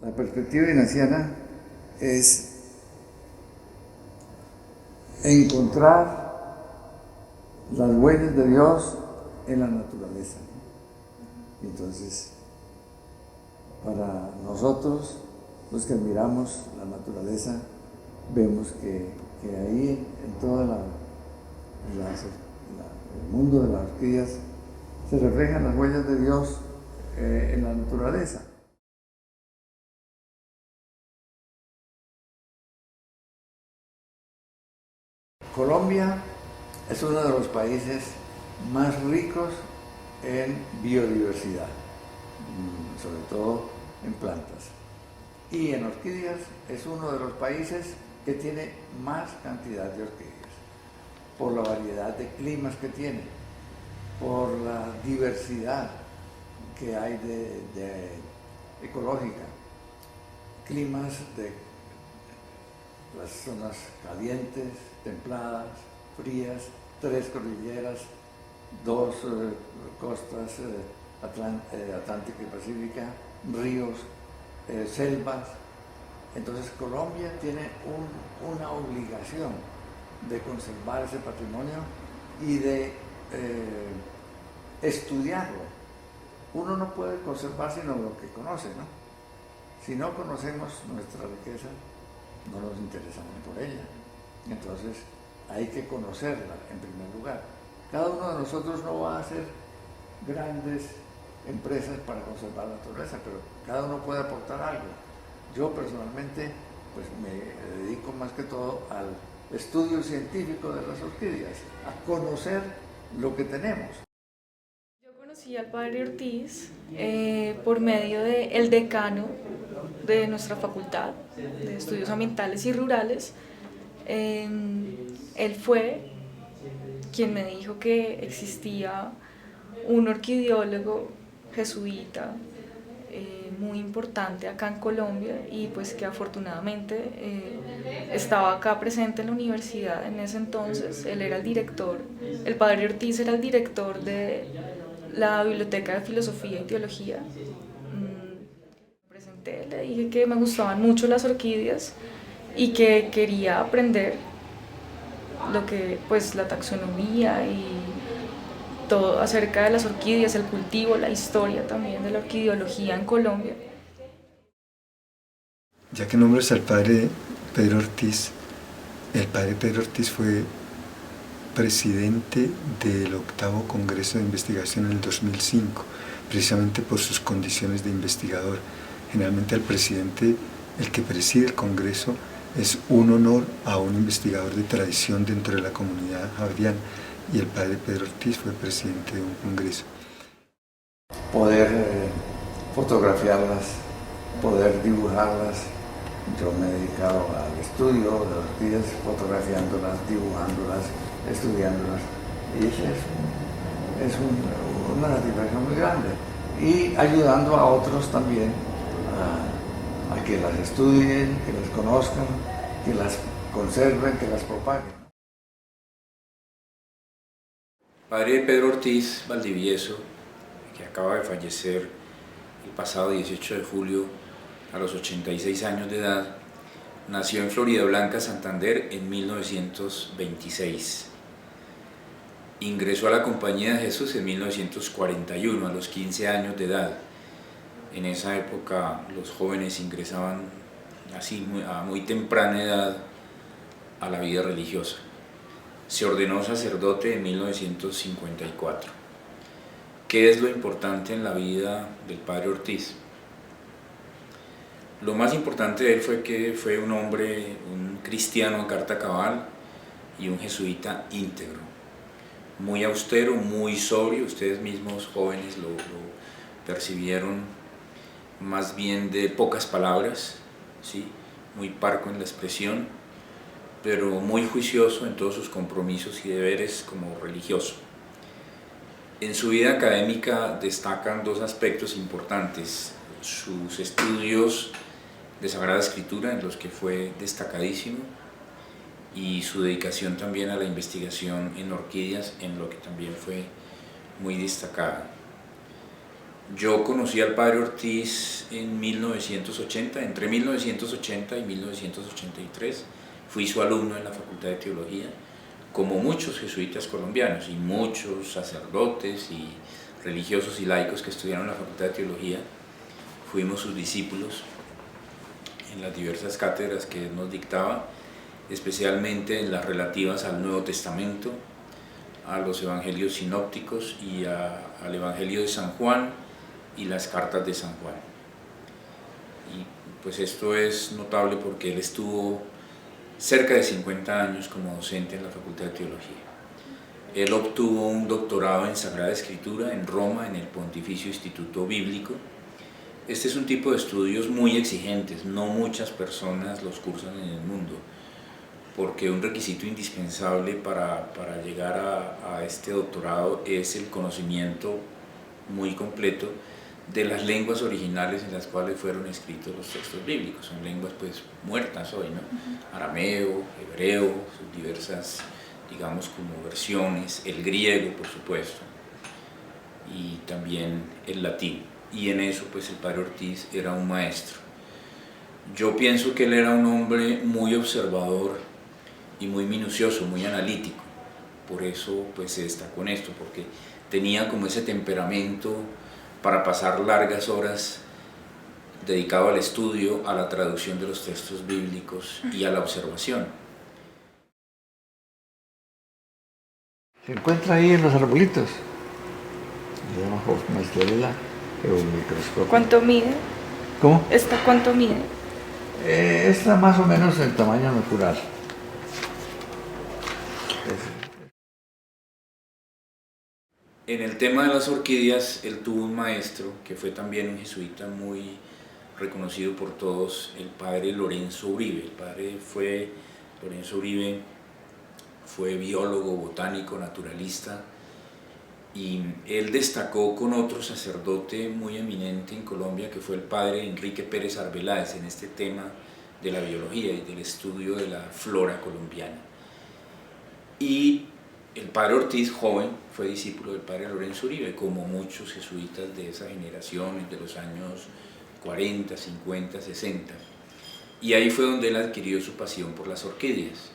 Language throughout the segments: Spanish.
La perspectiva ignaciana es encontrar las huellas de Dios en la naturaleza. Entonces, para nosotros, los que admiramos la naturaleza, vemos que ahí en todo el mundo de las orquídeas se reflejan las huellas de Dios en la naturaleza. Colombia es uno de los países más ricos en biodiversidad, sobre todo en plantas. Y en orquídeas es uno de los países que tiene más cantidad de orquídeas, por la variedad de climas que tiene, por la diversidad que hay ecológica, climas de las zonas calientes, templadas, frías, 3 cordilleras, 2 costas Atlántica y Pacífica, ríos, selvas. Entonces Colombia tiene una obligación de conservar ese patrimonio y de estudiarlo. Uno no puede conservar sino lo que conoce, ¿no? Si no conocemos nuestra riqueza, no nos interesamos por ella. Entonces hay que conocerla en primer lugar. Cada uno de nosotros no va a hacer grandes empresas para conservar la naturaleza, pero cada uno puede aportar algo. Yo personalmente pues me dedico más que todo al estudio científico de las orquídeas, a conocer lo que tenemos. Yo conocí al padre Ortiz por medio del decano de nuestra facultad de estudios ambientales y rurales. Él fue quien me dijo que existía un orquideólogo jesuita muy importante acá en Colombia y pues que afortunadamente estaba acá presente en la universidad en ese entonces. Él era el director, el padre Ortiz era el director de la Biblioteca de Filosofía y Teología. Presenté, le dije que me gustaban mucho las orquídeas y que quería aprender lo que, pues, la taxonomía y todo acerca de las orquídeas, el cultivo, la historia también de la orquideología en Colombia. Ya que nombres al padre Pedro Ortiz, el padre Pedro Ortiz fue presidente del 8º Congreso de Investigación en el 2005, precisamente por sus condiciones de investigador. Generalmente el presidente, el que preside el Congreso, es un honor a un investigador de tradición dentro de la comunidad javeriana, y el padre Pedro Ortiz fue presidente de un congreso. Poder fotografiarlas, poder dibujarlas. Yo me he dedicado al estudio de las orquídeas, fotografiándolas, dibujándolas, estudiándolas, y eso es una satisfacción muy grande. Y ayudando a otros también a que las estudien, que las conozcan, que las conserven, que las propaguen. Padre Pedro Ortiz Valdivieso, que acaba de fallecer el pasado 18 de julio a los 86 años de edad, nació en Floridablanca, Santander, en 1926. Ingresó a la Compañía de Jesús en 1941, a los 15 años de edad. En esa época los jóvenes ingresaban así a muy temprana edad a la vida religiosa. Se ordenó sacerdote en 1954. ¿Qué es lo importante en la vida del padre Ortiz? Lo más importante de él fue que fue un hombre, un cristiano a carta cabal y un jesuita íntegro, muy austero, muy sobrio. Ustedes mismos jóvenes lo percibieron, más bien de pocas palabras, ¿sí? Muy parco en la expresión, pero muy juicioso en todos sus compromisos y deberes como religioso. En su vida académica destacan 2 aspectos importantes: sus estudios de Sagrada Escritura, en los que fue destacadísimo, y su dedicación también a la investigación en orquídeas, en lo que también fue muy destacada. Yo conocí al padre Ortiz en 1980, entre 1980 y 1983, fui su alumno en la Facultad de Teología, como muchos jesuitas colombianos y muchos sacerdotes y religiosos y laicos que estudiaron en la Facultad de Teología, fuimos sus discípulos en las diversas cátedras que él nos dictaba, especialmente en las relativas al Nuevo Testamento, a los evangelios sinópticos y al Evangelio de San Juan y las cartas de San Juan. Y pues esto es notable porque él estuvo cerca de 50 años como docente en la Facultad de Teología. Él obtuvo un doctorado en Sagrada Escritura en Roma, en el Pontificio Instituto Bíblico. Este es un tipo de estudios muy exigentes, no muchas personas los cursan en el mundo, porque un requisito indispensable para llegar a este doctorado es el conocimiento muy completo de las lenguas originales en las cuales fueron escritos los textos bíblicos. Son lenguas pues muertas hoy, ¿no? Arameo, hebreo, sus diversas, digamos, como versiones, el griego, por supuesto, y también el latín. Y en eso pues el padre Ortiz era un maestro. Yo pienso que él era un hombre muy observador y muy minucioso, muy analítico. Por eso pues se destacó en esto, porque tenía como ese temperamento para pasar largas horas dedicado al estudio, a la traducción de los textos bíblicos y a la observación. Se encuentra ahí en los arbolitos, se llama Hofmeisterella, pero un microscopio. ¿Cuánto mide? ¿Cómo? ¿Esta cuánto mide? Está más o menos en tamaño natural. En el tema de las orquídeas, él tuvo un maestro que fue también un jesuita muy reconocido por todos, el padre Lorenzo Uribe. El padre Lorenzo Uribe fue biólogo, botánico, naturalista, y él destacó con otro sacerdote muy eminente en Colombia, que fue el padre Enrique Pérez Arbeláez, en este tema de la biología y del estudio de la flora colombiana. Y el padre Ortiz, joven, fue discípulo del padre Lorenzo Uribe, como muchos jesuitas de esa generación, de los años 40, 50, 60. Y ahí fue donde él adquirió su pasión por las orquídeas,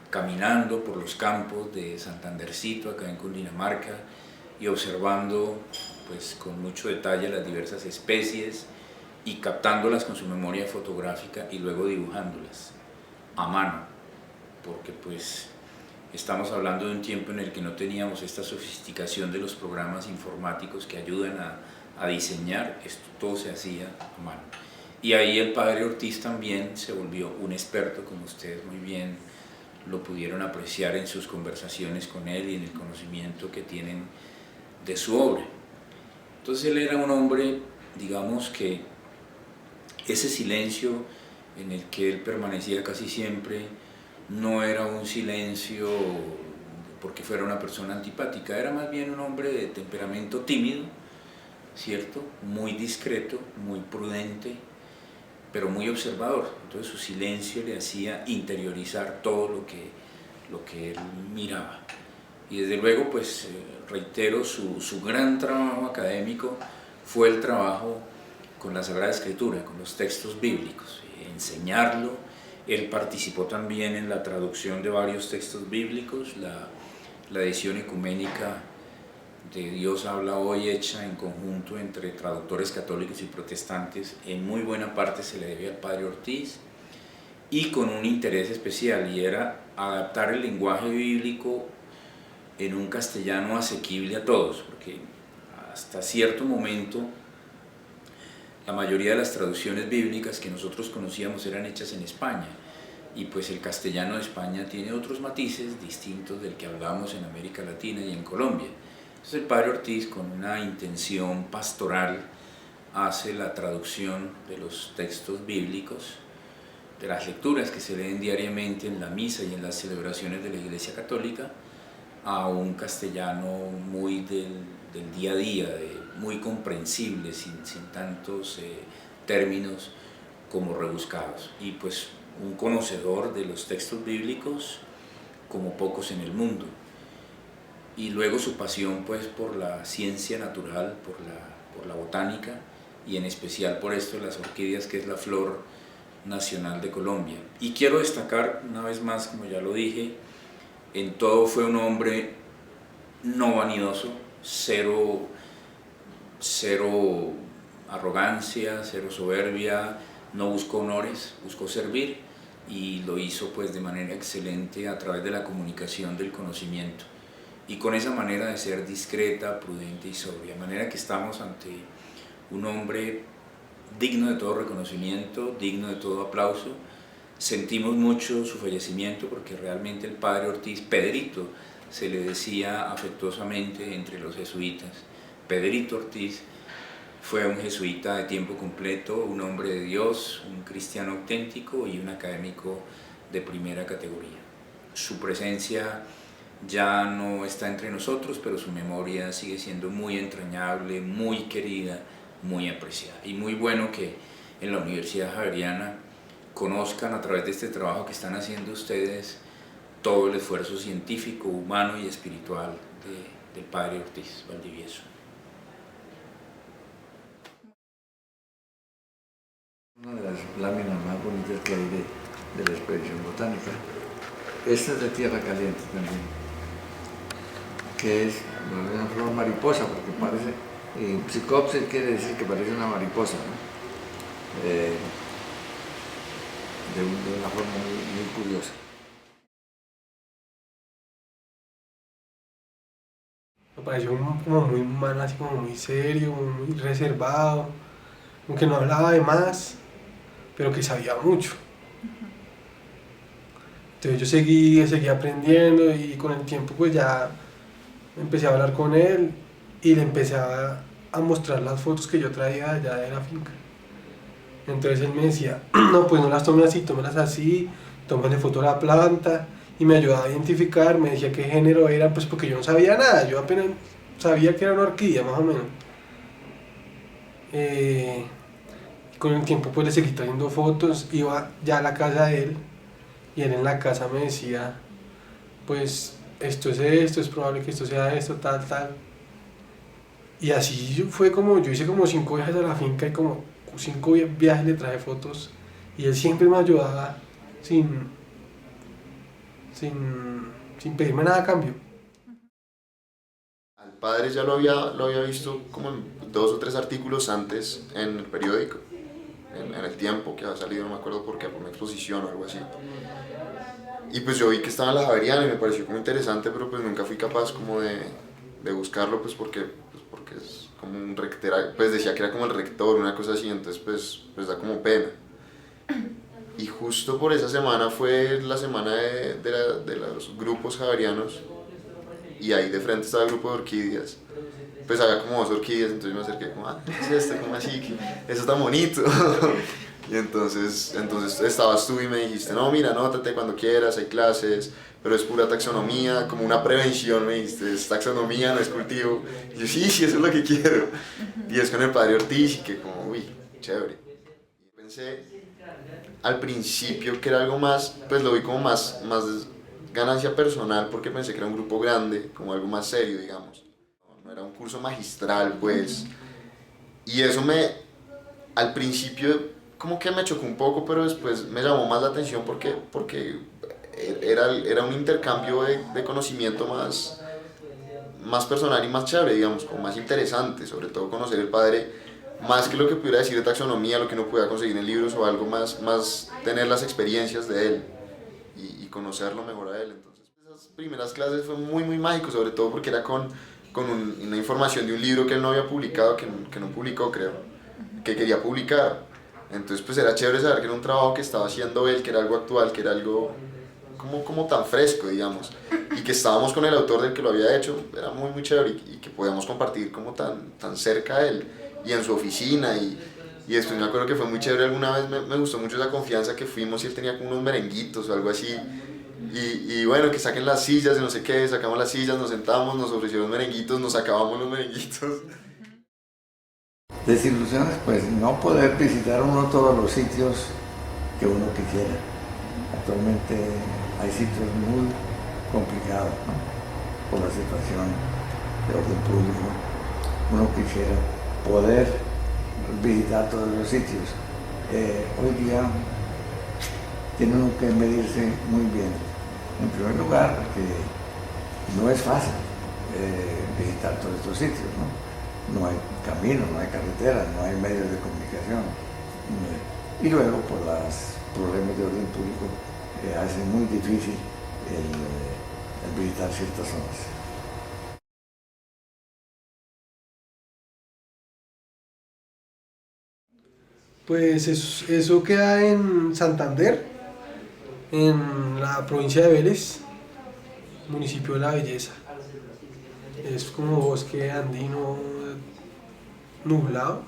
caminando por los campos de Santandercito, acá en Cundinamarca, y observando pues, con mucho detalle las diversas especies y captándolas con su memoria fotográfica y luego dibujándolas a mano, porque pues estamos hablando de un tiempo en el que no teníamos esta sofisticación de los programas informáticos que ayudan a diseñar, esto todo se hacía a mano. Y ahí el padre Ortiz también se volvió un experto, como ustedes muy bien lo pudieron apreciar en sus conversaciones con él y en el conocimiento que tienen de su obra. Entonces él era un hombre, digamos que ese silencio en el que él permanecía casi siempre no era un silencio porque fuera una persona antipática, era más bien un hombre de temperamento tímido, ¿cierto? Muy discreto, muy prudente, pero muy observador. Entonces su silencio le hacía interiorizar todo lo que él miraba. Y desde luego, pues reitero, su gran trabajo académico fue el trabajo con la Sagrada Escritura, con los textos bíblicos, enseñarlo. Él participó también en la traducción de varios textos bíblicos, la edición ecuménica de Dios habla hoy, hecha en conjunto entre traductores católicos y protestantes, en muy buena parte se le debe al padre Ortiz, y con un interés especial, y era adaptar el lenguaje bíblico en un castellano asequible a todos, porque hasta cierto momento la mayoría de las traducciones bíblicas que nosotros conocíamos eran hechas en España, y pues el castellano de España tiene otros matices distintos del que hablábamos en América Latina y en Colombia. Entonces el padre Ortiz, con una intención pastoral, hace la traducción de los textos bíblicos, de las lecturas que se leen diariamente en la misa y en las celebraciones de la Iglesia Católica, a un castellano muy del día a día, muy comprensible, sin tantos términos como rebuscados. Y pues un conocedor de los textos bíblicos como pocos en el mundo. Y luego su pasión pues por la ciencia natural, por por la botánica y en especial por esto de las orquídeas, que es la flor nacional de Colombia. Y quiero destacar una vez más, como ya lo dije, en todo fue un hombre no vanidoso, cero arrogancia, cero soberbia, no buscó honores, buscó servir y lo hizo pues de manera excelente a través de la comunicación del conocimiento y con esa manera de ser discreta, prudente y sobria, de manera que estamos ante un hombre digno de todo reconocimiento, digno de todo aplauso. Sentimos mucho su fallecimiento porque realmente el padre Ortiz, Pedrito, se le decía afectuosamente entre los jesuitas. Pedrito Ortiz fue un jesuita de tiempo completo, un hombre de Dios, un cristiano auténtico y un académico de primera categoría. Su presencia ya no está entre nosotros, pero su memoria sigue siendo muy entrañable, muy querida, muy apreciada. Y muy bueno que en la Universidad Javeriana conozcan a través de este trabajo que están haciendo ustedes todo el esfuerzo científico, humano y espiritual del padre Ortiz Valdivieso. Una de las láminas más bonitas que hay de la expedición botánica. Esta es de tierra caliente también, que es una flor mariposa, porque parece, Psicopsis quiere decir que parece una mariposa, ¿no? De una forma muy curiosa. Me pareció como muy humano, así como muy serio, muy reservado, aunque no hablaba de más, pero que sabía mucho. Entonces yo seguí aprendiendo y con el tiempo pues ya empecé a hablar con él y le empecé a mostrar las fotos que yo traía allá de la finca. Entonces él me decía, no, pues no las tomes así, tómalas así, tómale foto a la planta, y me ayudaba a identificar, me decía qué género era, pues porque yo no sabía nada, yo apenas sabía que era una orquídea más o menos. Con el tiempo pues le seguí trayendo fotos, iba ya a la casa de él, y él en la casa me decía, pues esto es esto, es probable que esto sea esto, tal, tal. Y así fue como, yo hice como 5 viajes a la finca y como 5 viajes le traje fotos, y él siempre me ayudaba sin pedirme nada a cambio. Al padre ya lo había visto como en 2 o 3 artículos antes en el periódico, en El Tiempo, que había salido, no me acuerdo por qué, por una exposición o algo así. Y pues yo vi que estaba en la Javeriana y me pareció como interesante, pero pues nunca fui capaz como de buscarlo, pues porque es como un rector, pues decía que era como el rector, una cosa así, entonces pues da como pena. Y justo por esa semana fue la semana de los grupos javerianos, y ahí de frente estaba el grupo de orquídeas. Pues había como 2 orquídeas, entonces me acerqué como, ¿qué es este? ¿Cómo así? Eso está bonito. Y entonces estabas tú y me dijiste, no, mira, anótate cuando quieras, hay clases, pero es pura taxonomía, como una prevención, me dijiste, es taxonomía, no es cultivo. Y yo, sí, eso es lo que quiero. Y es con el padre Ortiz, y que como, uy, chévere. Y pensé al principio que era algo más, pues lo vi como más ganancia personal, porque pensé que era un grupo grande, como algo más serio, digamos. No era un curso magistral, pues. Y eso al principio como que me chocó un poco, pero después me llamó más la atención porque era un intercambio de conocimiento más personal y más chévere, digamos, como más interesante, sobre todo conocer el padre, más que lo que pudiera decir de taxonomía, lo que uno pudiera conseguir en libros o algo más tener las experiencias de él y conocerlo mejor a él. Entonces esas primeras clases fue muy mágico, sobre todo porque era con una información de un libro que él no había publicado, que no publicó, creo, que quería publicar. Entonces pues era chévere saber que era un trabajo que estaba haciendo él, que era algo actual, que era algo como tan fresco, digamos, y que estábamos con el autor del que lo había hecho, era muy chévere, y que podíamos compartir como tan cerca de él, y en su oficina, y después me acuerdo que fue muy chévere, alguna vez me gustó mucho esa confianza que fuimos, y él tenía como unos merenguitos o algo así, y bueno, que saquen las sillas y no sé qué, sacamos las sillas, nos sentamos, nos ofrecieron merenguitos, nos acabamos los merenguitos. Desilusiones, pues no poder visitar uno todos los sitios que uno quisiera. Actualmente hay sitios muy complicados, ¿no? Por la situación de orden público. Uno quisiera poder visitar todos los sitios. Hoy día tiene uno que medirse muy bien. En primer lugar, que no es fácil visitar todos estos sitios, ¿no? No hay camino, no hay carretera, no hay medios de comunicación. Y luego, por los problemas de orden público, hace muy difícil el visitar ciertas zonas. Pues eso queda en Santander, en la provincia de Vélez, municipio de La Belleza. Es como bosque andino nublado.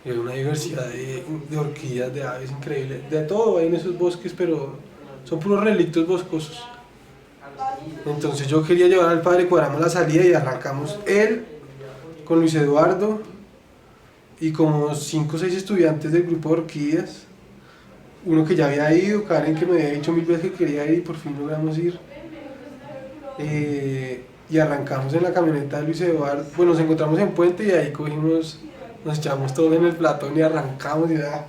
Hay una diversidad de orquídeas, de aves increíble. De todo hay en esos bosques, pero son puros relictos boscosos. Entonces yo quería llevar al padre, cuadramos la salida y arrancamos él con Luis Eduardo y como 5 o 6 estudiantes del grupo de orquídeas. Uno que ya había ido, Karen, que me había dicho 1000 veces que quería ir y por fin logramos ir. Y arrancamos en la camioneta de Luis Eduardo. Bueno, nos encontramos en Puente y ahí nos echamos todos en el platón y arrancamos y ya.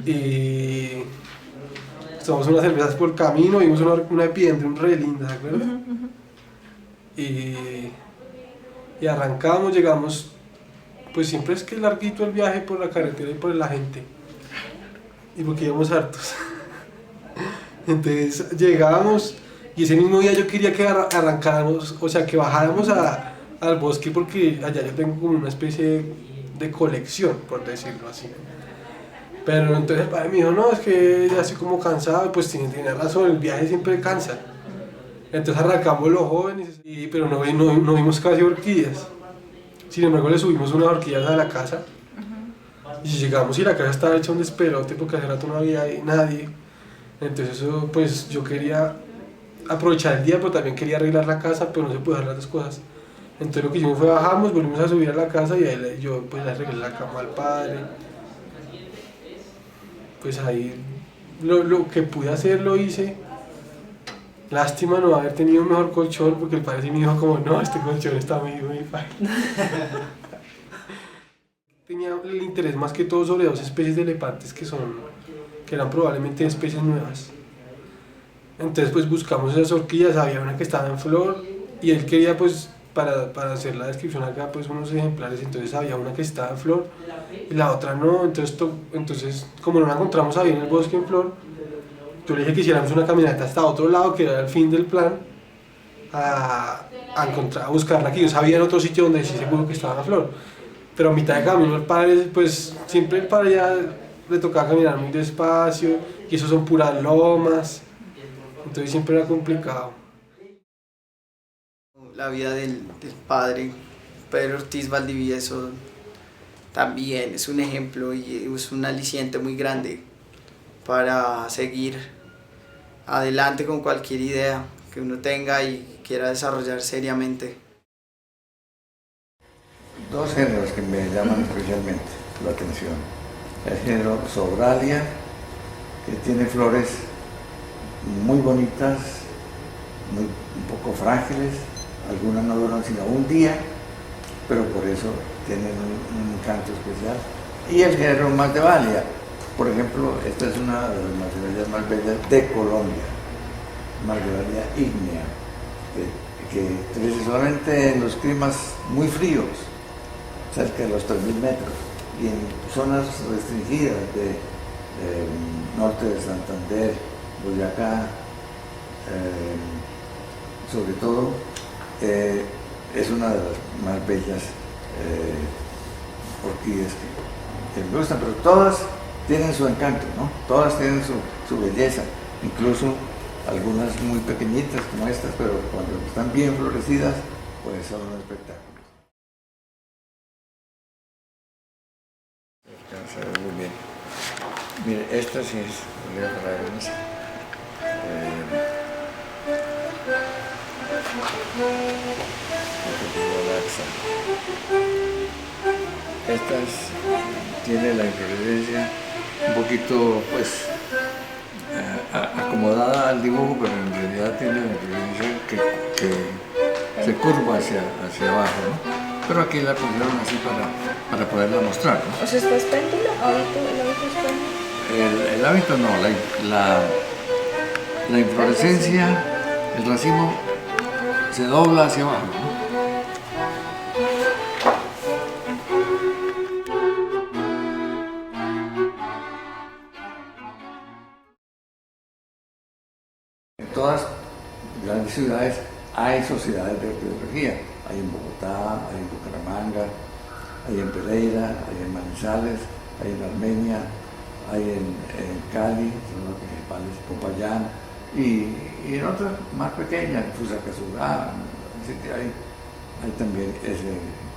Y tomamos unas cervezas por el camino, vimos una epidendrum re linda, ¿de acuerdo? Y arrancamos, llegamos, pues siempre es que es larguito el viaje por la carretera y por la gente. Y porque íbamos hartos. Entonces llegamos y ese mismo día yo quería que arrancáramos, o sea, que bajáramos al bosque porque allá yo tengo como una especie de colección, por decirlo así. Pero entonces el padre me dijo, no, es que ya estoy como cansado, pues tiene razón, el viaje siempre cansa. Entonces arrancamos los jóvenes, pero no vimos casi orquídeas. Sin embargo le subimos unas orquídeas a la casa. Y llegamos y la casa estaba hecha un despelote porque hace rato no había nadie. Entonces eso, pues yo quería aprovechar el día, pero también quería arreglar la casa, pero no se puede hacer las dos cosas. Entonces lo que hicimos fue bajamos, volvimos a subir a la casa y ahí yo pues le arreglé la cama al padre. Pues ahí lo que pude hacer lo hice. Lástima no haber tenido un mejor colchón porque el padre sí me dijo como no, este colchón está muy fácil. Tenía el interés más que todo sobre 2 especies de elefantes que eran probablemente especies nuevas. Entonces pues buscamos esas orquídeas, había una que estaba en flor y él quería pues para hacer la descripción acá pues unos ejemplares, entonces había una que estaba en flor y la otra no, entonces como no la encontramos ahí en el bosque en flor, yo le dije que hiciéramos una caminata hasta otro lado que era el fin del plan a buscarla aquí. Yo sabía en otro sitio donde sí seguro que estaba en flor, pero a mitad de camino el padre pues siempre para allá le tocaba caminar muy despacio y eso son puras lomas, entonces siempre era complicado. La vida del padre Pedro Ortiz Valdivieso también es un ejemplo y es un aliciente muy grande para seguir adelante con cualquier idea que uno tenga y quiera desarrollar seriamente. 2 géneros que me llaman especialmente la atención. El género Sobralia, que tiene flores muy bonitas, un poco frágiles, algunas no duran sino un día, pero por eso tienen un encanto especial. Y el género Malvalia, por ejemplo, esta es una de las malvalias más bellas de Colombia, Malvalia ígnea, que crece solamente en los climas muy fríos, cerca de los 3000 metros, y en zonas restringidas del norte de Santander, Boyacá, sobre todo, es una de las más bellas orquídeas que me gustan, pero todas tienen su encanto, ¿no? Todas tienen su belleza, incluso algunas muy pequeñitas como estas, pero cuando están bien florecidas, pues son un espectáculo. Muy bien. Mire, esta sí es Olea Fragrance. Esta tiene la inflorescencia un poquito pues acomodada al dibujo, pero en realidad tiene la inflorescencia que se curva hacia abajo, ¿no? pero aquí la pusieron así para poderla mostrar, ¿no? O sea, ¿esta es péndula? ¿El hábito es péndula? El hábito no, la inflorescencia, el racimo se dobla hacia abajo, ¿no? En todas grandes ciudades hay sociedades de orquidología. Hay en Bogotá, hay en Bucaramanga, hay en Pereira, hay en Manizales, hay en Armenia, hay en Cali, son los principales, Popayán, y en otras más pequeñas, en Fusagasugá, hay también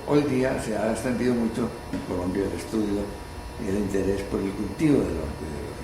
hoy día se ha extendido mucho en Colombia el estudio y el interés por el cultivo de la orquidología.